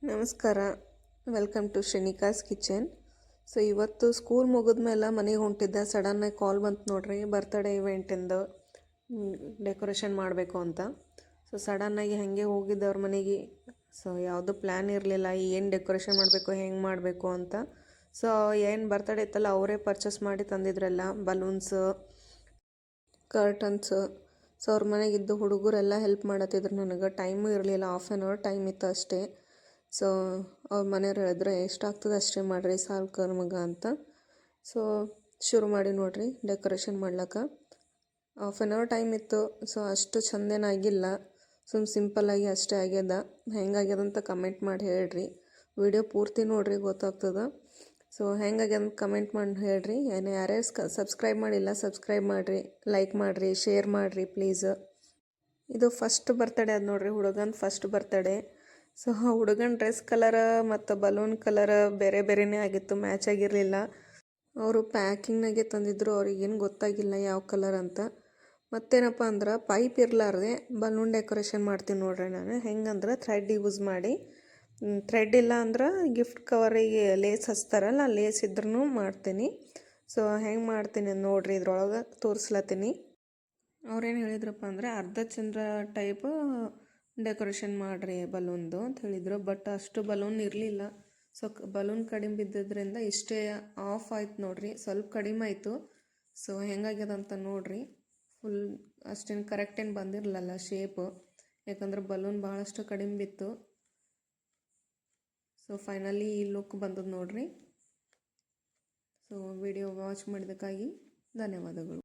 ನಮಸ್ಕಾರ, welcome to ಶ್ರೇಣಿಕಾಸ್ kitchen. So ಇವತ್ತು school ಮುಗಿದ್ಮೇಲೆ ಮನೆಗೆ ಹೊಂಟಿದ್ದೆ. ಸಡನ್ನಾಗಿ ಕಾಲ್ ಬಂತು ನೋಡ್ರಿ, ಬರ್ತ್ಡೇ ಇವೆಂಟಿಂದು ಡೆಕೋರೇಷನ್ ಮಾಡಬೇಕು ಅಂತ. ಸೊ ಸಡನ್ನಾಗಿ ಹಾಗೆ ಹೋಗಿದ್ದೆ ಅವ್ರ ಮನೆಗೆ. ಸೊ ಯಾವುದು ಪ್ಲ್ಯಾನ್ ಇರಲಿಲ್ಲ, ಏನು ಡೆಕೋರೇಷನ್ ಮಾಡಬೇಕು, ಹೆಂಗೆ ಮಾಡಬೇಕು ಅಂತ. ಸೊ ಏನು ಬರ್ತ್ಡೇ ಇತ್ತಲ್ಲ, ಅವರೇ ಪರ್ಚೇಸ್ ಮಾಡಿ ತಂದಿದ್ರಲ್ಲ, ಬಲೂನ್ಸು, ಕರ್ಟನ್ಸು. ಸೊ ಅವ್ರ ಮನೆಗಿದ್ದು ಹುಡುಗರೆಲ್ಲ ಹೆಲ್ಪ್ ಮಾಡತ್ತಿದ್ರು. ನನಗೆ ಟೈಮು ಇರಲಿಲ್ಲ, ½ ಟೈಮ್ ಇತ್ತು ಅಷ್ಟೇ. ಸೊ ಅವ್ರ ಮನೆಯವ್ರು ಹೇಳಿದ್ರು, ಎಷ್ಟಾಗ್ತದೆ ಅಷ್ಟೇ ಮಾಡಿರಿ, ಸಾಕು ನಮಗೆ ಅಂತ. ಸೊ ಶುರು ಮಾಡಿ ನೋಡಿರಿ ಡೆಕೋರೇಷನ್ ಮಾಡ್ಲಿಕ್ಕೆ. ½ ಟೈಮ್ ಇತ್ತು. ಸೊ ಅಷ್ಟು ಚಂದೇನಾಗಿಲ್ಲ, ಸಿಂಪಲ್ಲಾಗಿ ಅಷ್ಟೇ ಆಗ್ಯದ. ಹೆಂಗಾಗ್ಯದ ಅಂತ ಕಮೆಂಟ್ ಮಾಡಿ ಹೇಳ್ರಿ. ವಿಡಿಯೋ ಪೂರ್ತಿ ನೋಡಿರಿ, ಗೊತ್ತಾಗ್ತದೆ. ಸೊ ಹೆಂಗಾಗ್ಯದ ಅಂತ ಕಮೆಂಟ್ ಮಾಡಿ ಹೇಳ್ರಿ. ಯಾರ್ಯಾರು ಸಬ್ಸ್ಕ್ರೈಬ್ ಮಾಡಿಲ್ಲ, ಸಬ್ಸ್ಕ್ರೈಬ್ ಮಾಡಿರಿ, ಲೈಕ್ ಮಾಡಿರಿ, ಶೇರ್ ಮಾಡಿರಿ ಪ್ಲೀಸ್. ಇದು ಫಸ್ಟ್ ಬರ್ತಡೇ ಅದು ನೋಡಿರಿ, ಹುಡುಗನ ಫಸ್ಟ್ ಬರ್ತಡೇ. ಸೊ ಹುಡುಗನ ಡ್ರೆಸ್ ಕಲರ ಮತ್ತು ಬಲೂನ್ ಕಲರ್ ಬೇರೆ ಬೇರೆಯೇ ಆಗಿತ್ತು, ಮ್ಯಾಚ್ ಆಗಿರಲಿಲ್ಲ. ಅವರು ಪ್ಯಾಕಿಂಗ್ನಾಗೆ ತಂದಿದ್ರು, ಅವ್ರಿಗೇನು ಗೊತ್ತಾಗಿಲ್ಲ ಯಾವ ಕಲರ್ ಅಂತ. ಮತ್ತೇನಪ್ಪ ಅಂದ್ರೆ ಪೈಪ್ ಇರಲಾರ್ದೆ ಬಲೂನ್ ಡೆಕೋರೇಷನ್ ಮಾಡ್ತೀನಿ ನೋಡ್ರಿ ನಾನು. ಹೆಂಗಂದ್ರೆ ಥ್ರೆಡ್ ಯೂಸ್ ಮಾಡಿ, ಥ್ರೆಡ್ ಇಲ್ಲ ಅಂದ್ರೆ ಗಿಫ್ಟ್ ಕವರಿಗೆ ಲೇಸ್ ಹಚ್ತಾರಲ್ಲ, ಲೇಸ್ ಇದ್ರೂ ಮಾಡ್ತೀನಿ. ಸೊ ಹೆಂಗೆ ಮಾಡ್ತೀನಿ ನೋಡಿರಿ, ಇದ್ರೊಳಗೆ ತೋರಿಸ್ಲತ್ತೀನಿ. ಅವ್ರೇನು ಹೇಳಿದ್ರಪ್ಪ ಅಂದರೆ ಅರ್ಧ ಚಂದ್ರ ಟೈಪ್ ಡೆಕೋರೇಷನ್ ಮಾಡಿರಿ ಬಲೂನ್ದು ಅಂತ ಹೇಳಿದರು. ಬಟ್ ಅಷ್ಟು ಬಲೂನ್ ಇರಲಿಲ್ಲ. ಸೊ ಬಲೂನ್ ಕಡಿಮೆ ಬಿದ್ದಿದ್ದರಿಂದ ಇಷ್ಟೇ ಆಫ್ ಆಯ್ತು ನೋಡಿರಿ, ಸ್ವಲ್ಪ ಕಡಿಮೆ ಆಯಿತು. ಸೊ ಹೆಂಗಾಗ್ಯದಂತ ನೋಡಿರಿ. ಫುಲ್ ಅಷ್ಟೇನು ಕರೆಕ್ಟೇನು ಬಂದಿರಲಿಲ್ಲ ಶೇಪು, ಯಾಕಂದ್ರೆ ಬಲೂನ್ ಭಾಳಷ್ಟು ಕಡಿಮೆ ಬಿತ್ತು. ಸೊ ಫೈನಲಿ ಈ ಲುಕ್ ಬಂದದ್ದು ನೋಡಿರಿ. ಸೊ ವಿಡಿಯೋ ವಾಚ್ ಮಾಡಿದ್ದಕ್ಕಾಗಿ ಧನ್ಯವಾದಗಳು.